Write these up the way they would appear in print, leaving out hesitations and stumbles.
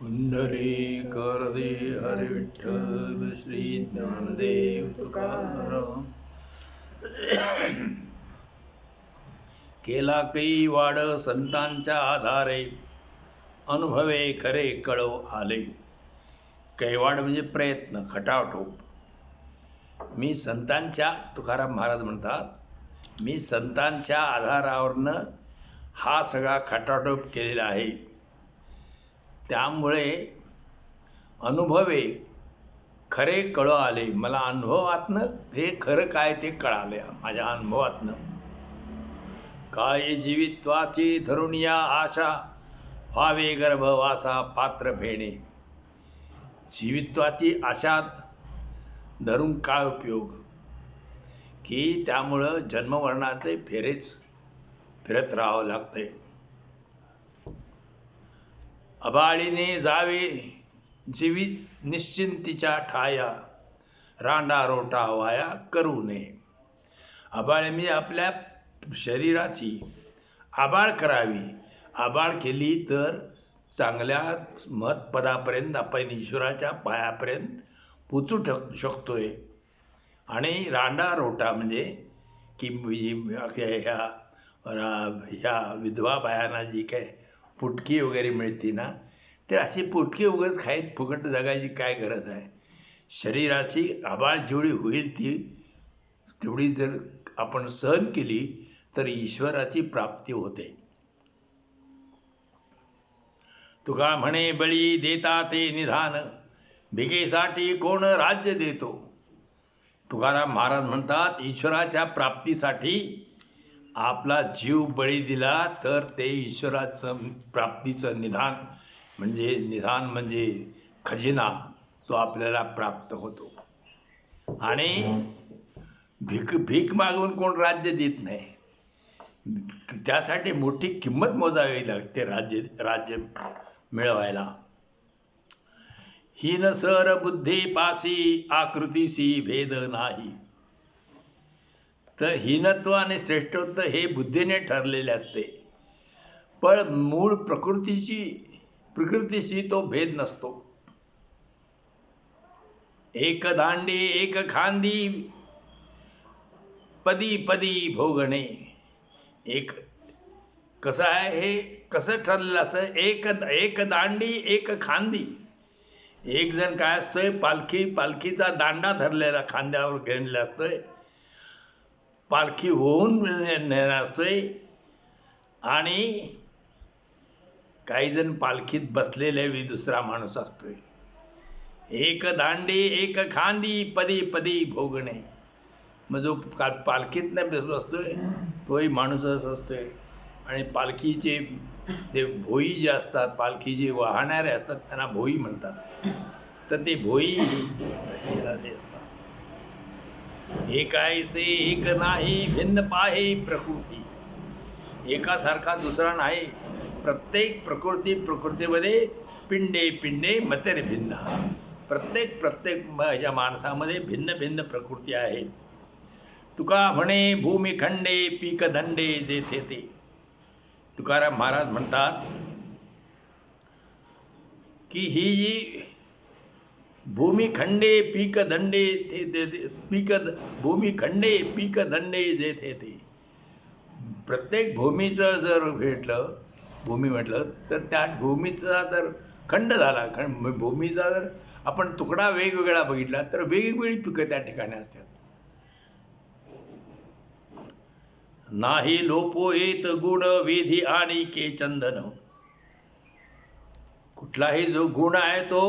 पुंडरीक वरदे हरी विठ्ठल श्री ज्ञानदेव तुकाराम. केला कै वाड संतांच्या आधारे, अनुभवे खरे कळो आले. कैवाड म्हणजे प्रयत्न, खटाटोप. मी संतांच्या, तुकाराम महाराज म्हणतात, मी संतांच्या आधारावरनं हा सगळा खटाटोप केलेला आहे. त्यामुळे अनुभवे खरे कळो आले. मला अनुभवातनं हे खरं काय ते कळाले. माझ्या अनुभवातनं काय जीवित्वाची धरून या आशा, व्हावे गर्भवासा पात्र भेणे. जीवित्वाची आशा धरून काय उपयोग, की त्यामुळं जन्मवर्णाचे फेरेच फिरत राहावं लागते. अबाळीने जावे जीवित निश्चिंतीच्या ठाया, रांडा रोटा वाया करू नये. आबाळ म्हणजे आपल्या शरीराची आबाळ करावी. आबाळ केली तर चांगल्या महत्पदापर्यंत आपण ईश्वराच्या पायापर्यंत पोचू शकतोय. आणि रांडा रोटा म्हणजे की ह्या विधवा बायांना जी काय पुटकी वगैरे मिळते ना, तर अशी पुटकी उगाच खाईत फुकट जगायची काय गरज आहे. शरीराची आबाळ जेवढी होईल तेवढी जर आपण सहन केली तर ईश्वराची प्राप्ती होते. तुका म्हणे बळी देता ते निधान, भिकेसाठी कोण राज्य देतो. तुकाराम महाराज म्हणतात, ईश्वराच्या प्राप्तीसाठी आपला जीव बळी दिला तर ते ईश्वराचं प्राप्तीचं निधान म्हणजे खजिना तो आपल्याला प्राप्त होतो. आणि भीक मागून कोण राज्य देत नाही. त्यासाठी मोठी किंमत मोजावी लागते राज्य मिळवायला. हीन सर बुद्धी पासी, आकृतीसी भेद नाही. तर हीनत्व आणि श्रेष्ठत्व हे बुद्धीने ठरलेले असते, पण मूळ प्रकृतीशी तो भेद नसतो. एक दांडी एक खांदी, पदी पदी भोगणे. एक कसं आहे, हे कसं ठरलेलं असं, एक दांडी एक खांदी. एक जण काय असतोय, पालखीचा दांडा धरलेला खांद्यावर घेतलेला असतोय, पालखी होऊन नेणार असतोय. आणि काही जण पालखीत बसलेले दुसरा माणूस असतोय. एक दांडी एक खांदी, पदी पदी भोगणे. मग जो पालखीत नाही बसतोय तोही माणूसच असतोय. आणि पालखीचे ते भोई जे असतात, पालखी जे वाहणारे असतात त्यांना भोई म्हणतात. तर ते भोई असतात. एकायसे एक नाही, भिन्न पाहे प्रकृती. एकासारखा दुसरा नाही. प्रत्येक प्रकृतीमध्ये पिंडे पिंडे मतेर भिन्न. प्रत्येक ह्या माणसामध्ये भिन्न भिन्न प्रकृती आहेत. तुका म्हणे भूमिखंडे पीक दंडे जेथे ते. तुकाराम महाराज म्हणतात की ही जी भूमिखंडे पीक दंडे भूमिखंडे पीक दंडे जेथे ते. प्रत्येक भूमीचं जर भूमी म्हटलं तर त्या भूमीचा जर खंड झाला, भूमीचा जर आपण तुकडा वेगवेगळा बघितला तर वेगवेगळी पिकं त्या ठिकाणी असतात. नाही लोपो येत गुण वेधी आणि के चंदन. कुठलाही जो गुण आहे तो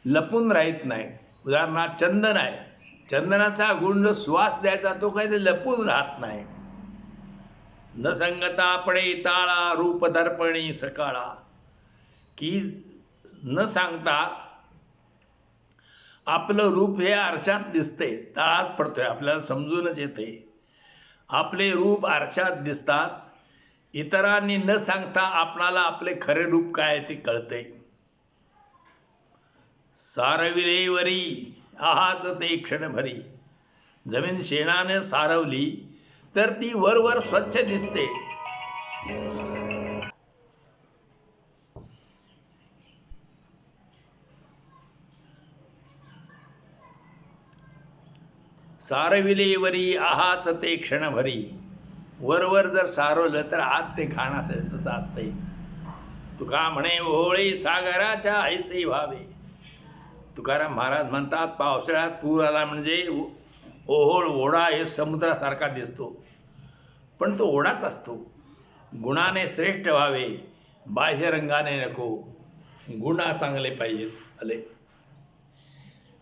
लपून राहत नाही. उदाहरणार्थ चंदन आहे, चंदनाचा गुण जो सुवास द्यायचा तो काही ते लपून राहत नाही. न संगता पडे ताळा, रूप दर्पणी सकाळा. की न सांगता आपलं रूप हे आरशात दिसते, ताळात पडतोय, आपल्याला समजूनच येते. आपले रूप आरशात दिसतात, इतरांनी न सांगता आपणाला आपले खरे रूप काय ते कळते. सारविलेवरी आहाच ते क्षणभरी. जमीन शेणाने सारवली तर ती वर स्वच्छ दिसते. सारविले वरी आहाच ते क्षणभरी. वर जर सारवलं तर आत ते खाण असेल, तसं असते. तुका म्हणे ओहोळे सागराच्या ऐसे व्हावे. तुकाराम महाराज म्हणतात, पावसाळ्यात पूर आला म्हणजे ओहोळ ओढा हे समुद्रासारखा दिसतो, पण तो ओढाच असतो. गुणाने श्रेष्ठ व्हावे, बाह्य रंगाने नको. गुण चांगले पाहिजेत. आले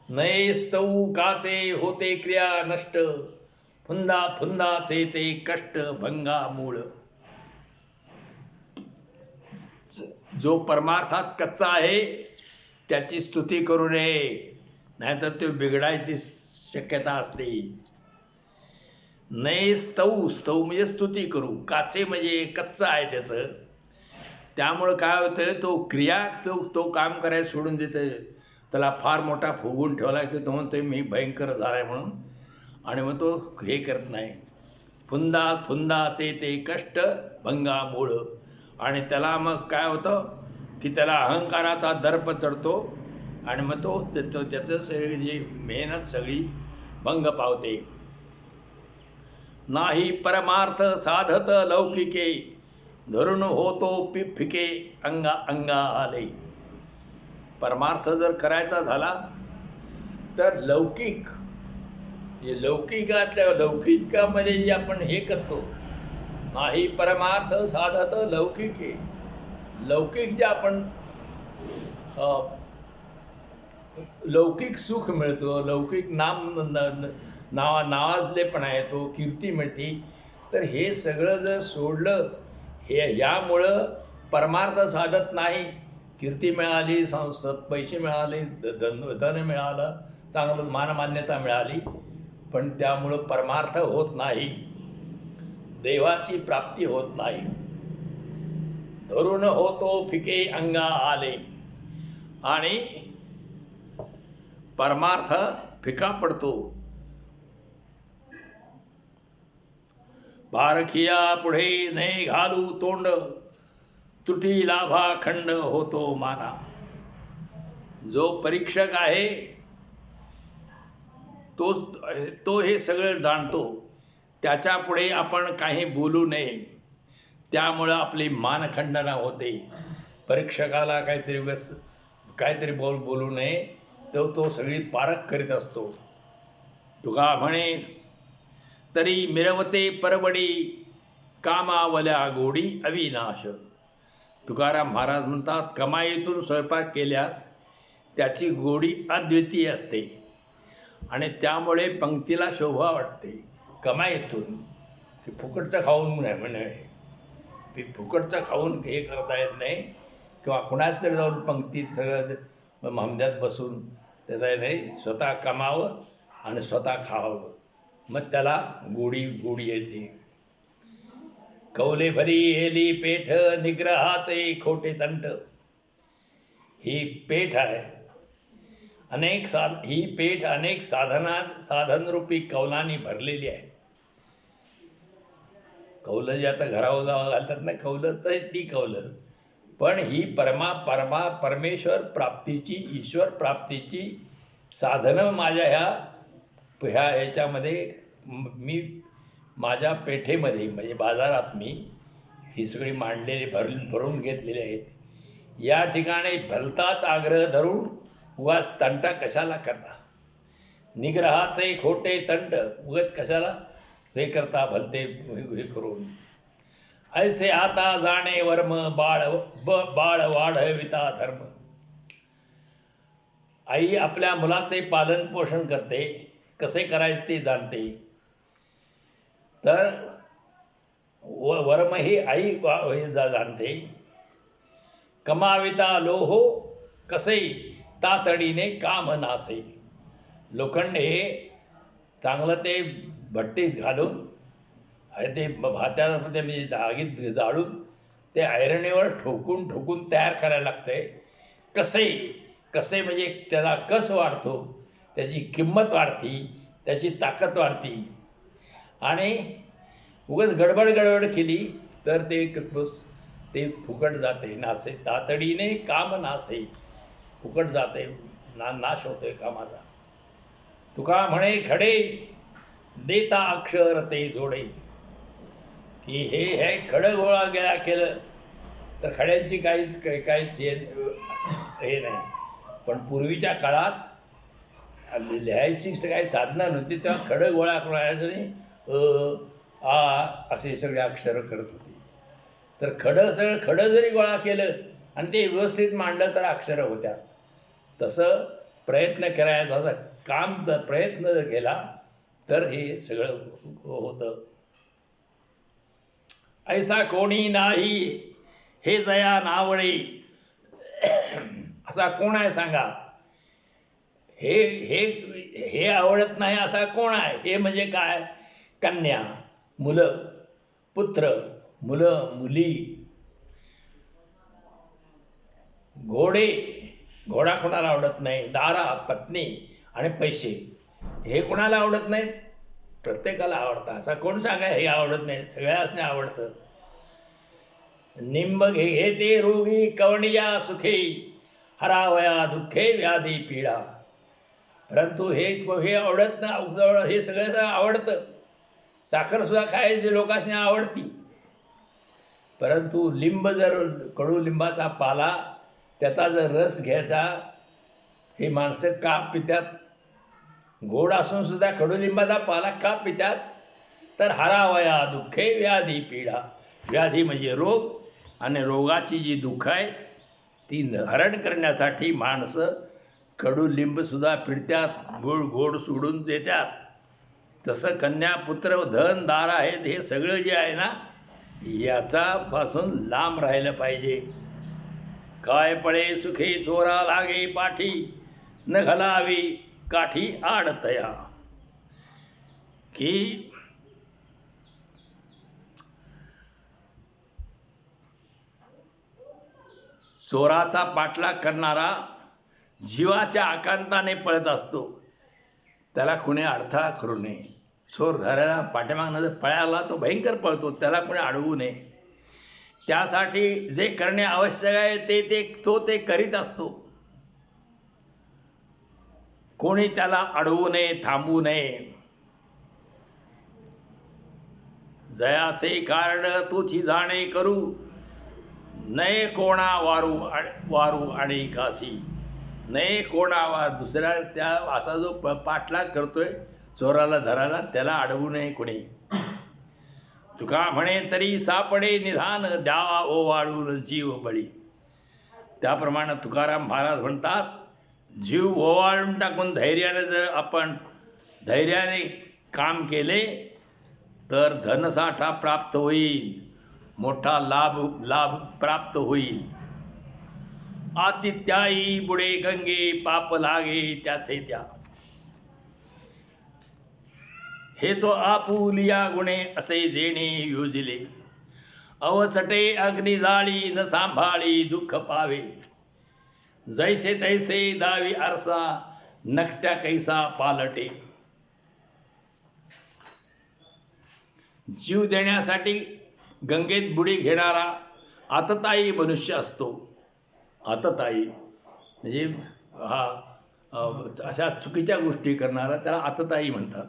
नयस्तऊ काचे होते क्रिया नष्ट, फुंदा फुंदाचे ते कष्ट भंगा मूळ. जो परमार्थात कच्चा आहे त्याची स्तुती करू नये, नाहीतर तो बिघडायची शक्यता असते. नये स्तऊ, स्तऊ म्हणजे स्तुती करू, काचे म्हणजे कच्चा आहे त्याचं. त्यामुळं काय होतं, तो क्रिया तो काम करायला सोडून देतं. त्याला फार मोठा फुगून ठेवला की तो म्हणतो मी भयंकर झालाय म्हणून, आणि मग तो हे करत नाही. फुंदा फुंदाचे ते कष्ट भंगा मूळ. आणि त्याला मग काय होतं की त्याला अहंकाराचा दर्प चढतो, आणि मग तो त्याचं जी मेहनत सगळी भंग पावते. नाही परमार्थ साधत लौकिके, धरून होतो फिके अंगा अंगा आले. परमार्थ जर करायचा झाला तर लौकिक, लौकिकामध्ये जे आपण हे करतो, नाही परमार्थ साधत लौकिके, लौकिक जे आपण लौकिक सुख मिळतो, लौकिक नावाजलेपणा येतो, कीर्ती मिळते. तर हे सगळं जर सोडलं, यामुळं परमार्थ साधत नाही. कीर्ती मिळाली, पैसे मिळाले, धन मिळालं, चांगलं मानमान्यता मिळाली, पण त्यामुळं परमार्थ होत नाही, देवाची प्राप्ती होत नाही. धरून होतो फिके अंगा आले. आणि परमार्थ फिका पडतो. बारखिया पुढे ने घालू तोंड, तुटी लाभा खंड होतो माना. जो परीक्षक आहे तो हे सगळं जाणतो, त्याच्या पुढे आपण काही बोलू नये, त्यामुळं आपली मानखंडना होते. परीक्षकाला काहीतरी बोलू नये, तो सगळी पारख करीत असतो. तुका म्हणे तरी मिरवते परवडी, कामावल्या गोडी अविनाश. तुकाराम महाराज म्हणतात, कमाईतून स्वयंपाक केल्यास त्याची गोडी अद्वितीय असते, आणि त्यामुळे पंक्तीला शोभा वाटते. कमाईतून फुकटचं खाऊन म्हणे, फुकटचं खाऊन हे करता येत नाही, किंवा कुणाच तरी जाऊन पंक्तीत सगळं हमद्यात बसून त्याचा नाही. स्वतः कमावं आणि स्वतः खावं, मग त्याला गोडी येते. कौले भरी हेली पेठ, निग्रहाचे खोटे तंट. ही पेठ आहे, ही पेठ अनेक साधनरूपी कौलांनी भरलेली आहे. कौलं जे आता घरावर घालतात ना कौलं, तर ती कौलं, पण ही परमेश्वर प्राप्तीची, ईश्वर प्राप्तीची साधनं माझ्या ह्याच्यामध्ये मी माझ्या पेठेमध्ये म्हणजे बाजारात मी ही सगळी मांडलेली भरून घेतलेली आहेत. या ठिकाणी भलताच आग्रह धरून उगाच तंटा कशाला करता, निग्रहाचे खोटे तंट उगाच कशाला हे करता, भलते हे करून. ऐसे आता जाणे वर्म, बाळ वाढविता धर्म. आई आपल्या मुलाचे पालन पोषण करते, कसे करायचे ते जाणते. तर वर्म ही आई जाणते. कमाविता लोहो कसे, तातडीने काम नासे. लोखंड हे चांगलं ते भट्टीत घालून ते भात्यामध्ये म्हणजे आगीत जाळून ते ऐरणीवर ठोकून तयार करायला लागते. कसे म्हणजे त्याला कस वाढतो, त्याची किंमत वाढती, त्याची ताकद वाढती. आणि उगाच गडबड केली तर ते फुकट जाते, नासे. तातडीने काम नासे, फुकट जाते, नाश होतोय कामाचा. तुका म्हणे खडे देता अक्षर ते जोडे. की हे खडं गोळा गेला केलं तर खड्यांची काहीच हे नाही. पण पूर्वीच्या काळात लिहायची काही साधना नव्हती, तेव्हा खडं गोळा करायचं असे सगळे अक्षर करत होते. तर सगळं खडं जरी गोळा केलं आणि ते व्यवस्थित मांडलं तर अक्षर होत्या. तसं प्रयत्न करायचा काम जर प्रयत्न जर केला तर हे सगळं होतं. ऐसा कोणी नाही हे जया नावळे. असा कोण आहे सांगा? हे हे हे आवडत नाही असा कोण आहे? हे म्हणजे काय? कन्या, मुलं, पुत्र, मुलं, मुली, घोडा कोणाला आवडत नाही, दारा, पत्नी आणि पैसे हे कोणाला आवडत नाहीत? प्रत्येकाला आवडतं. असा कोण सांगा हे आवडत नाही? सगळ्यासने आवडतं. निंब घे ते रोगी कवणिया सुखे, हरावया दुःखे व्याधी पीडा. परंतु हे आवडत ना, हे सगळं आवडतं. साखर सुद्धा खायची लोकांनी आवडती. परंतु लिंब जर कडुलिंबाचा पाला त्याचा जर रस घ्यायचा, हे माणसं का पितात? गोड असून सुद्धा कडुलिंबाचा पाला का पितात? तर हरावया दुःखे व्याधी पीडा. व्याधी म्हणजे रोग, आणि रोगाची जी दुःख आहे ती हरण करण्यासाठी माणसं कडुलिंब सुद्धा पिळतात, गोड सोडून देतात. तसं कन्या, पुत्र, धन, दार आहेत, हे सगळं जे आहे ना याचापासून लांब राहिलं पाहिजे. काय पळे सुखे चोरा लागे पाठी, न घालावी काठी आडतया. की चोराचा पाठलाग करणारा जीवाच्या आकांताने पळत असतो, त्याला कुणी अडथळा करू नये. चोर धरायला पाठीमागनं जर पळाला तो भयंकर पळतो, त्याला कुणी अडवू नये. त्यासाठी जे करणे आवश्यक आहे ते करीत असतो. कोणी त्याला अडवू नये, थांबवू नये. जयाचे कारण तोची जाणे करू, नये कोणा वारू आणि काशी. नये कोणा दुसऱ्या त्या असा जो पाठलाग करतोय चोराला धरायला, त्याला अडवू नये कोणी. तुका म्हणे तरी सापडे निधान, द्यावा ओवाळून जीव बळी. त्याप्रमाणे तुकाराम महाराज म्हणतात, जीव ओवाळून टाकून धैर्याने जर आपण धैर्याने काम केले तर धनसाठा प्राप्त होईल, मोठा लाभ प्राप्त होईल. आतिथ्याई बुडे गंगे, पाप लागे त्याचे त्या. हे तो आपुलिया गुणे असे जेणे योजिले, अवचटे अग्नी जाळी न सांभाळी दुःख पावे. जैसे तैसे दावी आरसा, नकट्या कैसा पालटे. जीव देण्यासाठी गंगेत बुडी घेणारा आततायी मनुष्य असतो. आततायी म्हणजे अशा चुकीच्या गोष्टी करणारा त्याला आततायी म्हणतात.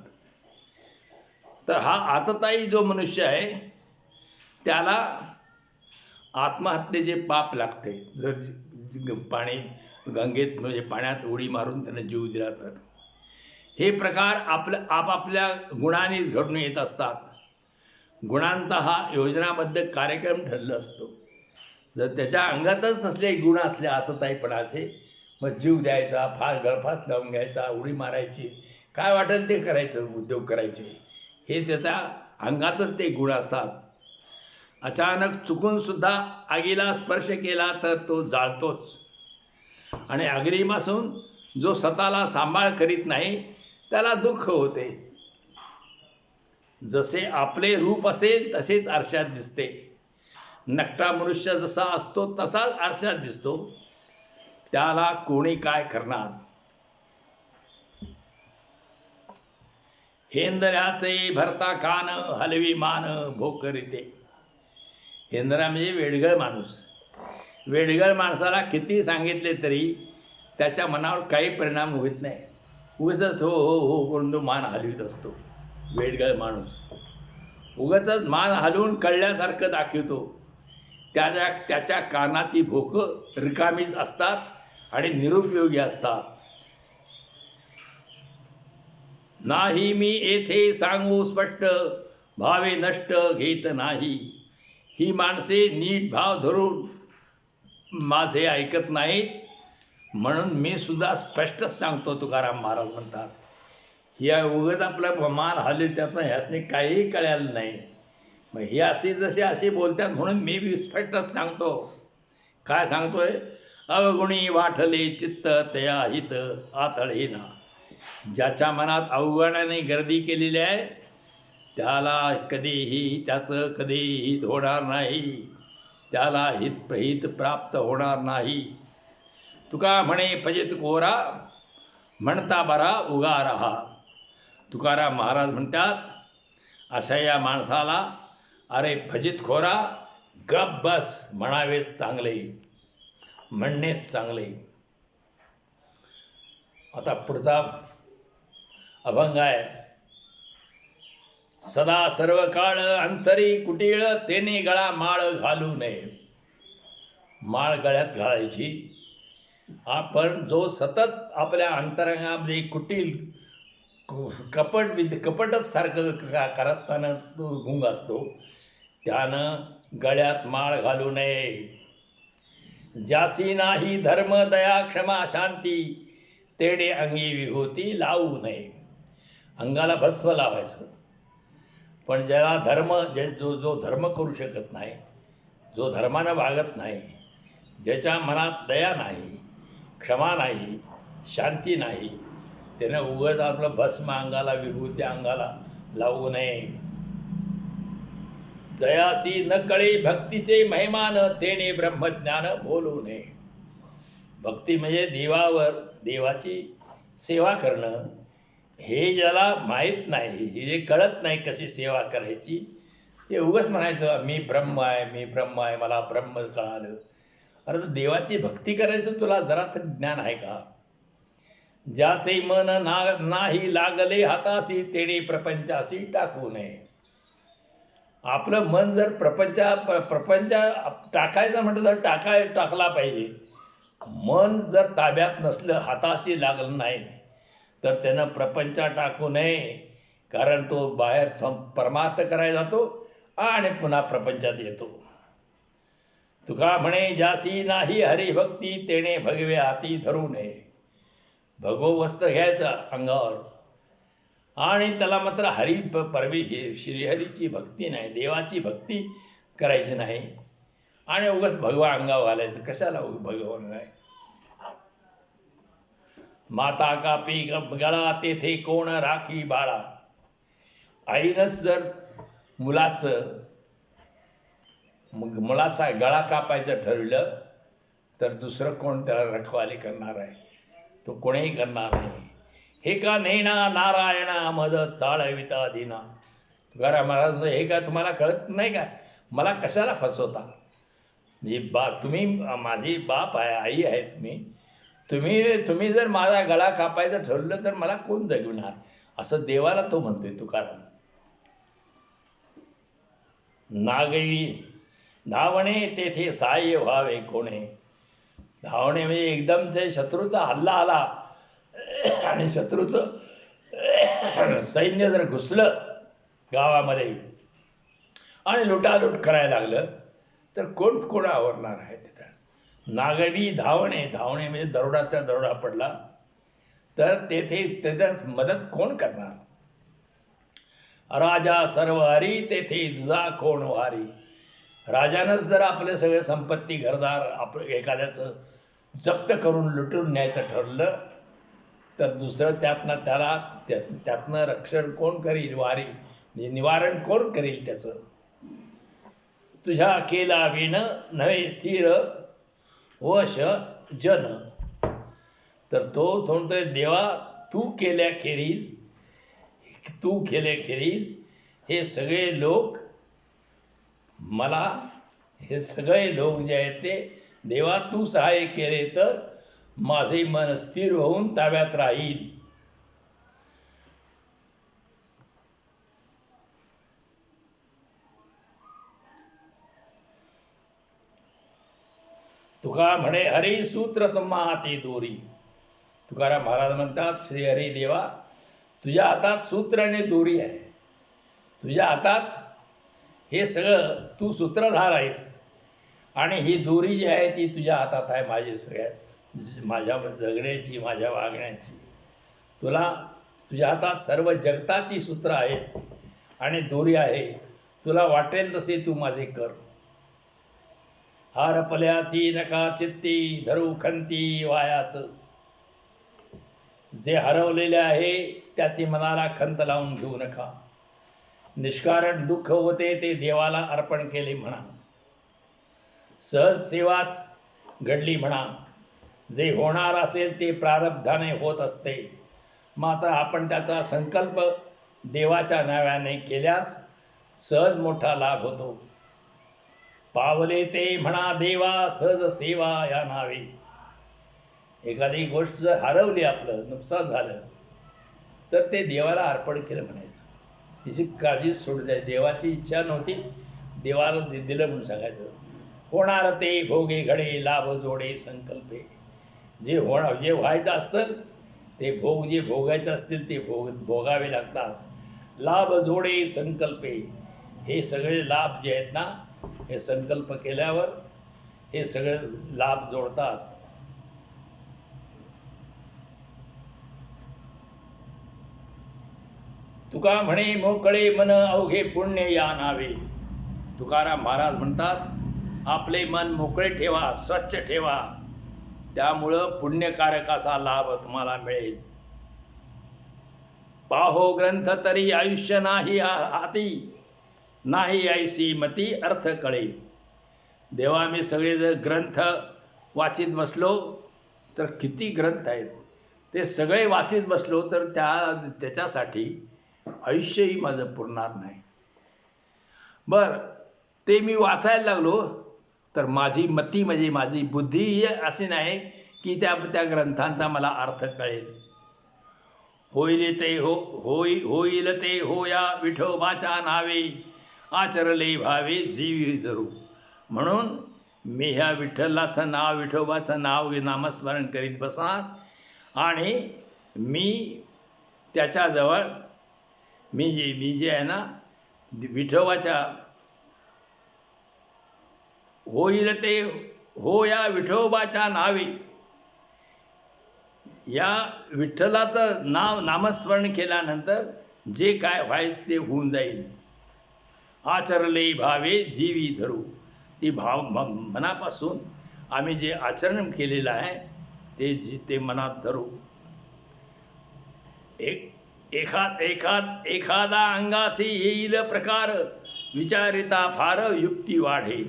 तर हा आततायी जो मनुष्य आहे त्याला आत्महत्येचे पाप लागते. जर पाणी गंगेत म्हणजे पाण्यात उडी मारून त्याने जीव दिला तर. हे प्रकार आपापल्या गुणांनीच घडून येत असतात. गुणांचा हा योजनाबद्ध कार्यक्रम ठरला असतो. जर त्याच्या अंगातच नसले गुण असले आतताईपणाचे, मग जीव द्यायचा, गळफास लावून घ्यायचा, उडी मारायची, काय वाटेल ते करायचं, उद्योग करायचे, हे त्याच्या अंगातच ते गुण असतात. अचानक चुकून सुद्धा आगीला स्पर्श केला तर तो जाळतोच. आणि अग्नीपासून जो स्वतःला सांभाळ करीत नाही त्याला दुःख होते. जसे आपले रूप असेल तसेच आरशात दिसते. नकटा मनुष्य जसा असतो तसाच आरशात दिसतो. त्याला कोणी काय करणार? हेंदऱ्याचे भरता कान, हलवी मान भोकरिते. हेंदरा म्हणजे वेडगळ माणूस. वेडगळ माणसाला किती सांगितले तरी त्याच्या मनावर काही परिणाम होत नाही. उगाच हो हो हो करून तो मान हलवीत असतो. वेडगळ माणूस उगाचच मान हलवून कळल्यासारखं दाखवतो. त्याच्या कानाची भोकं रिकामीच असतात आणि निरुपयोगी असतात. नाही मी येथे सांगू स्पष्ट, भावे नष्ट घेत नाही. ही माणसे नीट भाव धरून माझे ऐकत नाहीत, म्हणून मी सुद्धा स्पष्टच सांगतो. तुकाराम महाराज म्हणतात, या उगत आपलं मान हलवे त्यातनं ह्यासने काहीही कळालं नाही. मग हे असे बोलतात म्हणून मी बी स्पष्टच सांगतो. काय सांगतोय? अवगुणी वाटले चित्त तया हित आतळेना. ज्याच्या मनात अवगुणाने गर्दी केलेली आहे त्याला त्याचं कधीही हित होणार नाही, त्याला हित प्राप्त होणार नाही. तुका म्हणे फजित कोरा, म्हणता बरा उगा रहा. तुकाराम महाराज म्हणतात, अशा या माणसाला अरे फजित खोरा, गप बस म्हणावेच चांगले, म्हणणेच चांगले. आता पुढचा अभंग आहे. सदा सर्व काळ अंतरी कुटीळ, तेने गळा माळ घालू नये. माळ गळ्यात घालायची. आपण जो सतत आपल्या अंतरंगामध्ये कुटील कपटच सारखं कारस्थानं गुंग असतो, त्यानं गळ्यात माळ घालू नये. ज्यासी नाही धर्म दया क्षमा शांती, तेडे अंगी विभूती लावू नये. अंगाला भस्म लावायचं, पण ज्याला जो धर्म करू शकत नाही, जो धर्मानं वागत नाही, ज्याच्या मनात दया नाही, क्षमा नाही, शांती नाही, त्यानं उगाच आपलं भस्म अंगाला, विभूती अंगाला लावू नये. जयासी न कळे भक्तीचे महिमान, तेने ब्रह्मज्ञान बोलू नये. भक्ती म्हणजे देवाची सेवा करणं. हे ज्याला माहीत नाही, हे कळत नाही कशी सेवा करायची, ते उगाच म्हणायचं मी ब्रह्म आहे, मला ब्रह्म कळालं. अरे देवाची भक्ती करायचं तुला जरा तरी ज्ञान आहे का? ज्याचे मन नाही लागले हातासी, तेने प्रपंचासी टाकू नये. आपलं मन जर प्रपंच टाकायचं म्हटलं तर टाकला पाहिजे. मन जर ताब्यात नसलं, हाताशी लागलं नाही, तर त्यानं प्रपंच टाकू नये. कारण तो बाहेर परमार्थ करायला जातो आणि पुन्हा प्रपंचात येतो. तुका म्हणे ज्यासी नाही हरिभक्ती, तेने भगवे हाती धरू नये. भगव वस्त्र घ्यायचं अंगावर आणि त्याला मात्र श्रीहरीची भक्ती नाही, देवाची भक्ती करायची नाही आणि उगाच भगवा अंगावर घालायचं. कशाला भगवान नाही? माता कापी गळा, तेथे कोण राखी बाळा. आईनंच जर मुलाचा गळा कापायचं ठरवलं तर दुसरं कोण त्याला रखवाली करणार आहे? तो कोणीही करणार नाही. हे का नेना नारायणा मद चाळविता दिना. तुकाराम महाराज, हे का तुम्हाला कळत नाही का? मला कशाला फसवता? तुम्ही माझी बाप आहे, आई आहे. तुम्ही जर माझा गळा कापायचं ठरवलं तर मला कोण जगविणार? असं देवाला तो म्हणतोय तुकाराम. नागवी धावणे, तेथे सहाय्य व्हावे कोणे. धावणे म्हणजे एकदम जे शत्रूचा हल्ला आला आणि शत्रूचं सैन्य जर घुसलं गावामध्ये आणि लुटालूट करायला लागलं तर कोण आवरणार आहे तिथं? नागवी धावणे म्हणजे दरोडा पडला तर तेथे त्याच्या मदत कोण करणार? राजा सर्व हरी, तेथे तुझा कोण वारी. राजानंच जर आपले सगळे संपत्ती घरदार एखाद्याचं जप्त करून लुटून न्यायचं ठरलं तर दुसरं त्यातनं रक्षण कोण करील? वारी म्हणजे निवारण कोण करील त्याचं? तुझ्या केला विण नव्हे स्थिर वश जन. तर तो म्हणतोय, देवा तू केल्याखेरीज हे सगळे लोक जे आहेत ते देवा तू सहाय्य केले तर माझे मन स्थिर होऊन ताब्यात राहील. तुका म्हणे हरी सूत्र तुम्हा हाती दोरी. तुकाराम महाराज म्हणतात, श्री हरी देवा, तुझ्या हातात सूत्र आणि दोरी आहे. तुझ्या हातात हे सगळं, तू सूत्रधार आहेस आणि ही दोरी जी आहे ती तुझ्या हातात आहे. माझ्या जगण्याची, माझ्या वागण्याची. तुझ्या हातात सर्व जगताची सूत्र आहेत आणि दोरी आहे. तुला वाटेल तसे तू माझे कर. हरपल्याची नका चित्ती, धरू खंती वायाच. जे हरवलेले आहे त्याची मनाला खंत लावून घेऊ नका. निष्कारण दुःख होते ते देवाला अर्पण केले म्हणा. सहज सेवाच घडली म्हणा. जे होणार असेल ते प्रारब्धाने होत असते. मात्र आपण त्याचा संकल्प देवाच्या नावाने केल्यास सहज मोठा लाभ होतो. पावले ते म्हणा देवा, सहज सेवा या नावे. एखादी गोष्ट जर हरवली, आपलं नुकसान झालं, तर ते देवाला अर्पण केलं म्हणायचं. तिची काळजी सोडून द्यायची. देवाची इच्छा नव्हती, देवाला दिलं म्हणून सांगायचं. होणार ते भोगे घडे, लाभ जोडे संकल्पे. जे व्हायचं असतं ते जे भोगायचं असतील ते भोगावे लागतात. लाभ जोडे संकल्पे. हे सगळे लाभ जे आहेत ना, हे संकल्प केल्यावर हे सगळे लाभ जोडतात. तुका म्हणे मोकळे मन, अवघे पुण्य या नावे. तुकाराम महाराज म्हणतात, आपले मन मोकळे ठेवा, स्वच्छ ठेवा, त्यामुळं पुण्यकारक असा लाभ तुम्हाला मिळेल. पाहो ग्रंथ तरी आयुष्य नाही हाती, नाही ऐसी मती अर्थ कळे. देवा, मी सगळे जर ग्रंथ वाचित बसलो तर किती ग्रंथ आहेत, ते सगळे वाचित बसलो तर त्याच्यासाठी आयुष्यही माझं पुरणार नाही. बरं, ते मी वाचायला लागलो तर माझी मती म्हणजे माझी बुद्धी अशी नाही की त्या ग्रंथांचा मला अर्थ कळेल. होईल ते होया विठोबाच्या नावे, आचरले भावे जीवी धरू. म्हणून मी ह्या विठ्ठलाचं नाव, विठोबाचं नाव नामस्मरण करीत बसणार आणि मी त्याच्याजवळ मी जे आहे ना, विठोबाच्या होईल ते होया विठोबाच्या नावे, या विठ्ठलाचं नामस्मरण केल्यानंतर जे काय व्हायच ते होऊन जाईल. आचरले भावे जीवी धरू. ती मनापासून आम्ही जे आचरण केलेलं आहे ते मनात धरू. एखादा अंगासी येईल प्रकार, विचारिता फार युक्ती वाढे.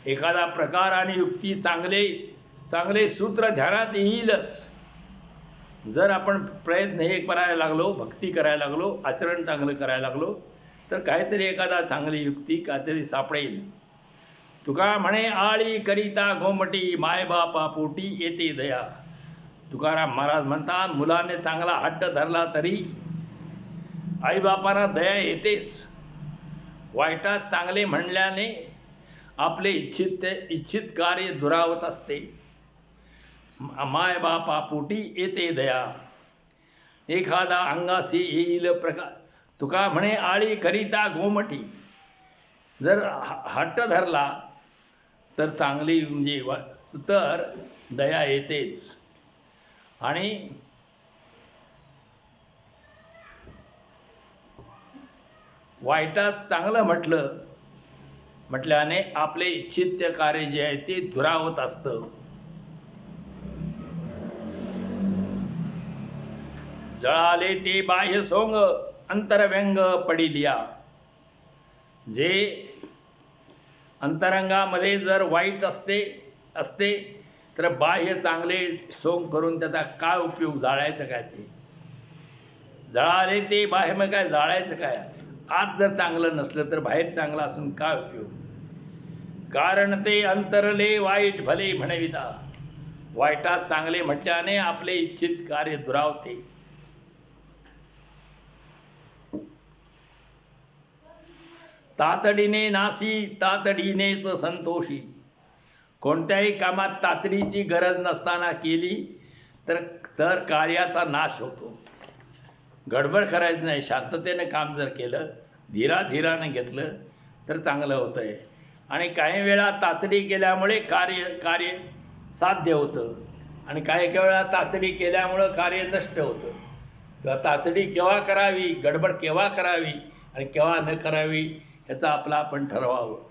एखादा प्रकार आणि युक्ती चांगले सूत्र ध्यानात येईलच. जर आपण प्रयत्न हे करायला लागलो, भक्ती करायला लागलो, आचरण चांगलं करायला लागलो तर काहीतरी एखादा चांगली युक्ती काहीतरी सापडेल. तुका म्हणे आळी करिता गोमटी, मायबापा पोटी येते दया. तुकाराम महाराज म्हणतात, मुलाने चांगला हट्ट धरला तरी आईबापांना दया येतेच. वाईटात चांगले म्हणल्याने आपले इच्छित कार्य दुरावत असते. मायबापा पोटी येते दया. एखादा अंगासी येईल प्रकार. तुका म्हणे आळी करिता गोमटी. जर हट्ट धरला तर चांगली म्हणजे तर दया येतेच. आणि वाईटात चांगलं म्हटल्याने आपले इच्छित कार्य जे आहे ते दुरावत असतं. जळाले ते बाह्य सोंग, अंतरव्यंग पडिलिया. जे अंतरंगामध्ये जर वाईट असते तर बाह्य चांगले सोंग करून त्याचा काय उपयोग? जाळायचं काय? ते जळाले ते बाह्य, मग काय जाळायचं काय? आत जर चांगलं नसलं तर बाहेर चांगलं असून काय उपयोग? कारण ते अंतरले वाईट भले म्हणविता. वाईटात चांगले म्हटल्याने आपले इच्छित कार्य दुरावते. तातडीने नासी तातडीनेच संतोषी. कोणत्याही कामात तातडीची गरज नसताना केली तर तर कार्याचा नाश होतो. गडबड करायचं नाही. शांततेने काम जर केलं, धीराने घेतलं तर चांगलं होतं आहे. आणि काही वेळा तातडी केल्यामुळे कार्य साध्य होतं आणि काही वेळा तातडी केल्यामुळं कार्य नष्ट होतं. किंवा तातडी केव्हा करावी, गडबड केव्हा करावी आणि केव्हा न करावी याचा आपला आपण ठरवावं.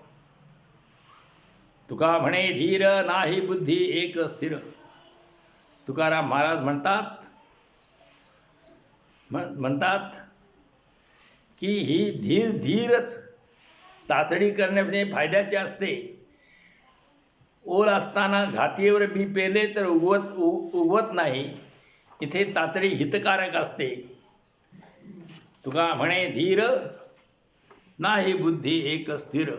तुका म्हणे धीर नाही बुद्धी एक स्थिर. तुकाराम महाराज म्हणतात की ही धीरच तातडी करणे फायद्याचे असते. ओल असताना घातीवर बी पेले तर उगवत नाही. इथे तातडी हितकारक असते. तुका म्हणे धीर नाही बुद्धी एक स्थिर.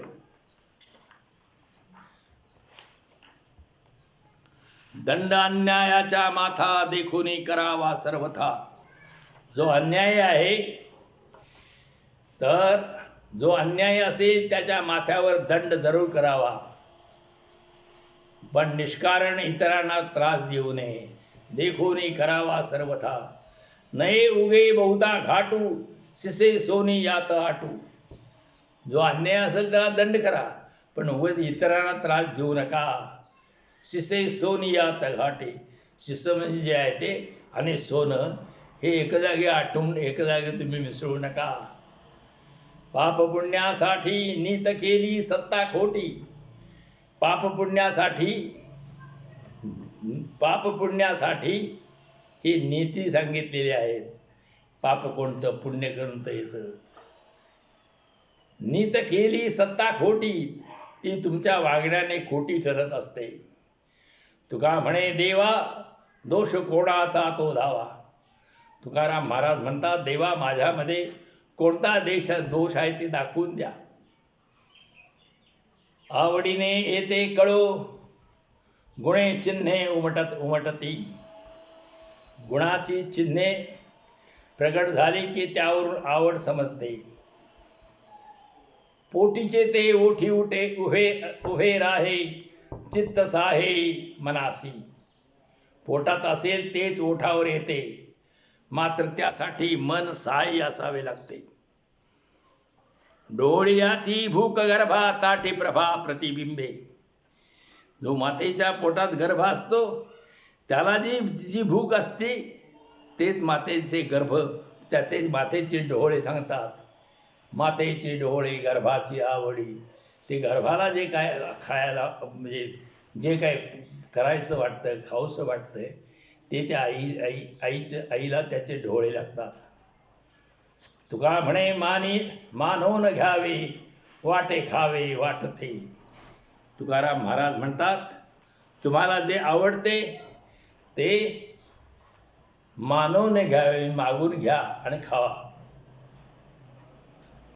दंड अन्यायाच्या माथा देखून करावा सर्वथा. जो अन्याय आहे तर जो अन्याय असेल त्याच्या माथ्यावर दंड जरूर करावा, पण निष्कारण इतरांना त्रास देऊ नये. देखून करावा सर्वथा. नये उगे बहुधा घाटू सिसे सोनी यात आटू. जो अन्याय असेल त्याला दंड करा, पण उगाच इतरांना त्रास देऊ नका. शिसे सोनी यात घाटे. शिस म्हणजे जे आहे ते आणि सोनं हे एक जागी आटून एक जागी तुम्ही मिसळू नका. पाप पुण्यासाठी नीत केली सत्ता खोटी. पाप पुण्यासाठी ही नीती सांगितलेली आहे. पाप कोणतं, पुण्य कोणतं याचं. नीत केली सत्ता खोटी, ती तुमच्या वागण्याने खोटी ठरत असते. तुका म्हणे देवा दोष कोणाचा तो धावा. तुकाराम महाराज म्हणतात, देवा माझ्यामध्ये कोणता दोष आहे ते दाखवून द्या. आवडीने येते कळो गुणे चिन्हे उमटती. गुणाची चिन्हे प्रगट झाली की त्यावरून आवड समजते. पोटीचे ते ओठी उभे राहे चित्त साहे मनासी. पोटात असेल तेच ओठावर येते, मात्र त्यासाठी मन सहाय्य असावे लागते. डोळ्याची भूक गर्भा ताठी प्रभा प्रतिबिंबे. जो मातेच्या पोटात गर्भ असतो त्याला जी भूक असते तेच मातेचे गर्भ, त्याचे मातेचे डोळे सांगतात. मातेचे डोळे गर्भाची आवडी. ते गर्भाला जे काय खायला म्हणजे जे काय करायचं वाटतं, खाऊसं वाटतंय ते त्या आईला त्याचे डोळे लागतात. तुका म्हणे मानवून घ्यावे वाटे खावे वाटते. तुकाराम महाराज म्हणतात, तुम्हाला जे आवडते ते मानवून घ्यावे, मागून घ्या आणि खावा.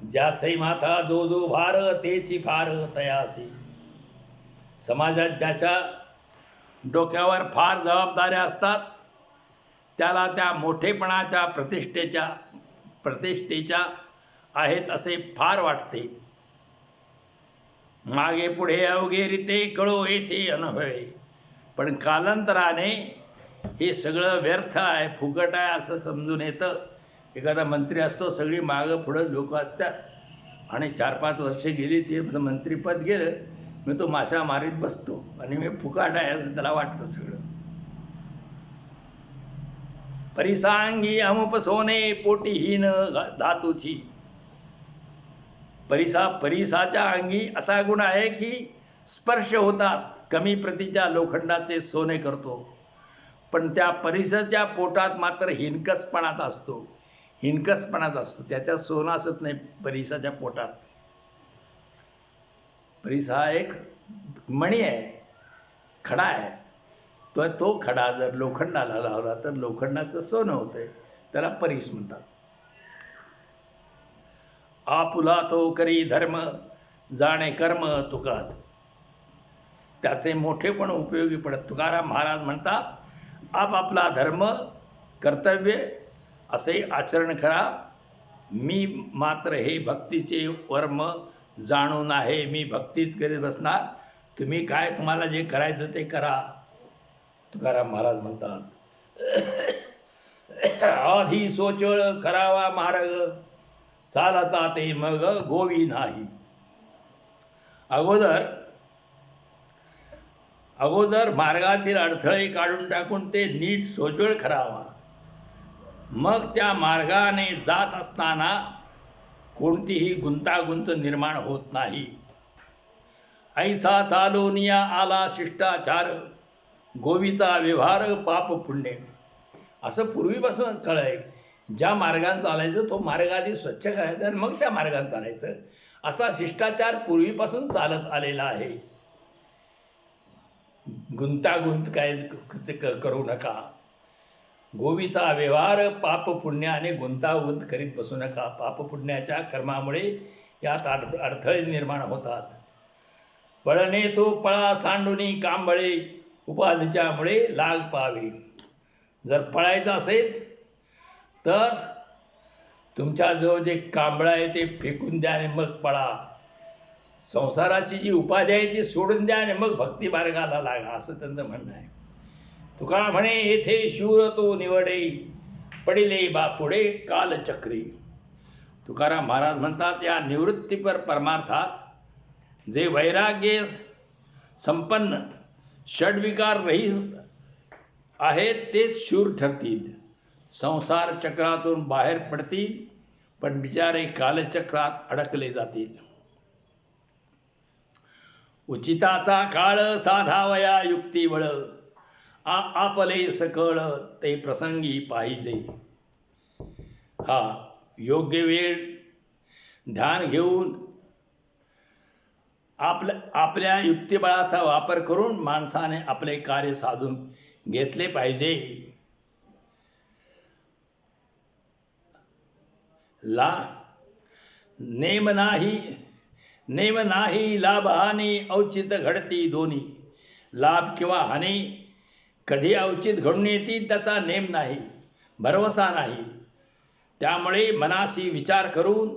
ज्याचे माथा जो भार तेची फार तयासी. समाजात ज्याच्या डोक्यावर फार जबाबदाऱ्या असतात त्याला त्या मोठेपणाच्या प्रतिष्ठेच्या आहेत असे फार वाटते. मागे पुढे अवघे रीते कळो येथे अनुभवे. पण कालांतराने हे सगळं व्यर्थ आहे, फुकट आहे असं समजून येतं. एखादा मंत्री असतो, सगळी मागं पुढं लोक असतात आणि 4-5 वर्ष गेली ते मंत्रीपद गेलं, मी तो माशा मारीत बसतो आणि मी फुकट आहे असं त्याला वाटतं सगळं. परिसांगी अमुप सोने पोटीहीन धातूची. परिसाच्या अंगी असा गुण आहे की स्पर्श होतात कमी प्रतीच्या लोखंडाचे सोने करतो, पण त्या परिसाच्या पोटात मात्र हिणकसपणात असतो. त्याच्यात सोनं असत नाही परिसाच्या पोटात. परीस हा एक मणी आहे, खडा आहे. तो खडा जर लोखंडाला लावला तर लोखंडाचं सोनं होतंय, त्याला परीस म्हणतात. आपुला तो करी धर्म जाणे कर्म तुकात. त्याचे मोठेपण उपयोगी पडत. तुकाराम महाराज म्हणतात, आपापला धर्म कर्तव्य असे आचरण करा. मी मात्र हे भक्तीचे वर्म जाणून आहे, मी भक्तीच करीत बसणार. तुम्ही काय तुम्हाला जे करायचं ते करा. तुकाराम महाराज म्हणतात, आधी सोचळ करावा मार्ग, चालता ते मग गोवी नाही. अगोदर मार्गातील अडथळे काढून टाकून ते नीट सोजवळ करावा. मग त्या मार्गाने जात असताना कोणतीही गुंतागुंत निर्माण होत नाही. ऐसा चालोनिया आला शिष्टाचार, गोवीचा व्यवहार पाप पुण्य. असं पूर्वीपासून कळलंय. ज्या मार्गाने चालायचं तो मार्ग आधी स्वच्छ करायचा आणि मग त्या मार्गाने चालायचं, असा शिष्टाचार पूर्वीपासून चालत आलेला आहे. गुंतागुंत काय करू नका. गोवीचा व्यवहार पाप पुण्याने गुंतागुंत करीत बसू नका. पाप पुण्याच्या कर्मामुळे यात अडथळे निर्माण होतात. पळणे तो पळा सांडुनी कांबळे, उपाधीच्यामुळे लाग पावे. जर पळायचं असेल तर तुमच्याजवळ जे कांबळ आहे ते फेकून द्या आणि मग पळा. संसाराची जी उपाधी आहे ती सोडून द्या आणि मग भक्ती मार्गाला लागा, असं त्यांचं म्हणणं आहे. तुका म्हणे येथे शूर तो निवडे, पडिले बापुडे कालचक्री. तुकाराम महाराज म्हणतात, या निवृत्तीपर परमार्थात जे वैराग्य संपन्न षड्विकार रहित आहेत तेच शूर ठरतील. संसार चक्रातून बाहेर पडतील, पण बिचारे कालचक्रात अडकले जातील. उचिताचा काळ साधावया युक्तिबळ, आपले सकळ ते प्रसंगी पाहिजे. हा योग्य वेळ ध्यान घेऊन आपल्या युक्तिबळाचा वापर करून माणसाने आपले कार्य साधून घेतले पाहिजे. नेम नाही लाभ हानी, औचित घडती दोन्ही. लाभ किंवा हानी कधी औचित घडून येतील त्याचा नेम नाही, भरवसा नाही. त्यामुळे मनाशी विचार करून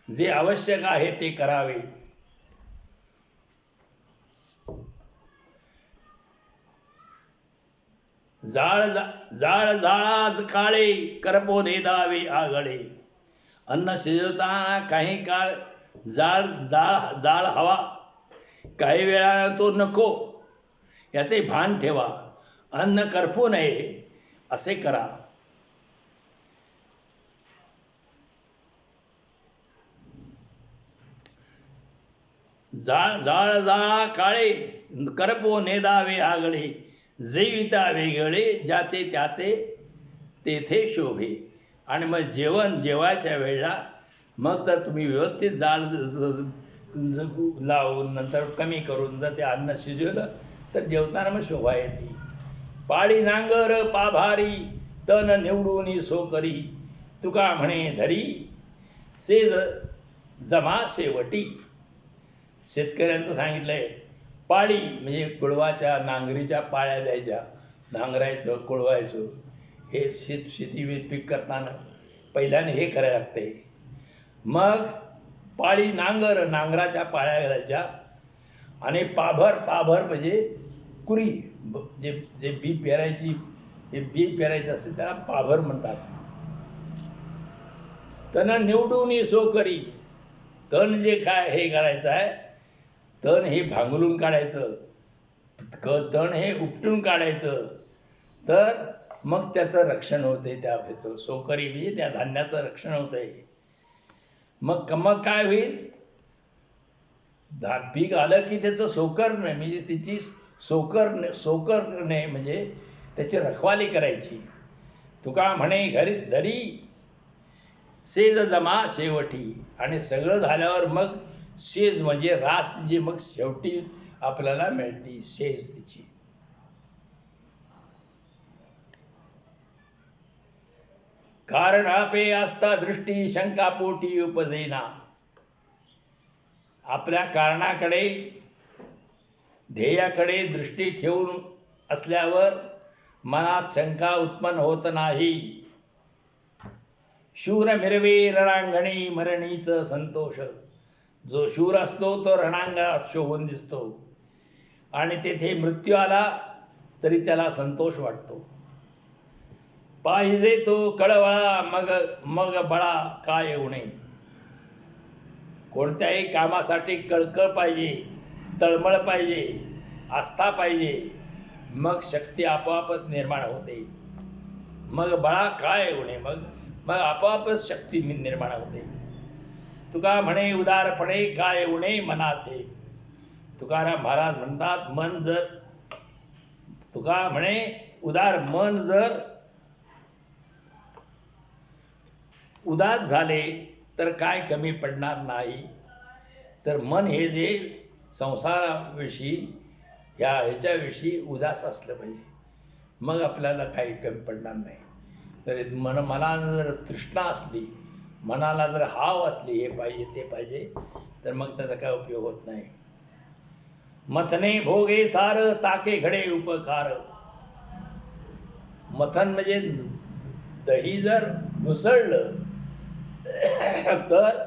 जे आवश्यक आहे ते करावे. जाळाज काळे, करपो नेदावे आगळे. अन्न शिजवताना काही काळ जाळ हवा, काही वेळानं तो नको, याचे भान ठेवा. अन्न करपू नये असे करा. जाळा काळे, करपो नेदावे आगळे. जेविता वेगळे, ज्याचे त्याचे तेथे शोभे. आणि मग जेवायच्या वेळेला मग जर तुम्ही व्यवस्थित जाळ लावून नंतर कमी करून जर ते अन्न शिजवलं तर जेवताना मग शोभा येते. पाळी नांगर पाभारी, तन निवडून सोकरी. तुका म्हणे धरी, सेज जमा शेवटी. शेतकऱ्यांचं सांगितलंय, पाळी म्हणजे कुळवाच्या नांगरीच्या पाळ्या द्यायच्या, नांगरायचं कुळवायचं. हे शेती पीक करताना पहिल्याने हे करायला लागते. मग पाळी नांगराच्या पाळ्या घालायच्या. आणि पाभर म्हणजे कुरी, जे बी पेरायची असते त्याला पाभर म्हणतात. तण निवडून सोकरी. तण जे काय हे करायचं आहे, तण हे भांगलून काढायचं, तण हे उपटून काढायचं, तर मग त्याचं रक्षण होते. त्या सोकरी म्हणजे त्या धान्याचं रक्षण होतंय. मग काय होईल, पीक आलं की त्याचं सोकरणे म्हणजे त्याची सोकरणे म्हणजे त्याची रखवाली करायची. तुका म्हणे घरी धरी, सेज जमा शेवटी. आणि सगळं झाल्यावर मग सेज म्हणजे रास जी मग शेवटी आपल्याला मिळते, सेज तिची. कारण आपे असता दृष्टी, शंकापोटी उपजेना. आपल्या कारणाकडे ध्येयाकडे दृष्टी ठेवून असल्यावर मनात शंका उत्पन्न होत नाही. शूर मिरवे रणांगणी, मरणीच संतोष. जो शूर असतो तो रणांगणात शोभून दिसतो. आणि तेथे मृत्यू आला तरी त्याला संतोष वाटतो. पाहिजे तो कळवळा मग मग बळा काय उणे. कोणत्याही कामासाठी कळकळ पाहिजे, तळमळ पाहिजे, आस्था पाहिजे, मग शक्ती आपोआपच निर्माण होते. मग बळा काय उणे, मग मग आपोआपच शक्ती निर्माण होते. तुका म्हणे उदारपणे काय उणे मनाचे. तुकाराम महाराज म्हणतात, मन जर तुका म्हणे उदार मन जर उदास झाले तर काय कमी पडणार नाही. तर मन हे जे संसाराविषयी ह्याच्याविषयी उदास असलं पाहिजे, मग आपल्याला काही कमी पडणार नाही. तर मनाला जर तृष्णा असली, मनाला जर हाव असली, हे पाहिजे ते पाहिजे, तर मग त्याचा काय उपयोग होत नाही. मथने भोगे सार ताके घडे उपकार. मथन म्हणजे दही जर घुसळलं तर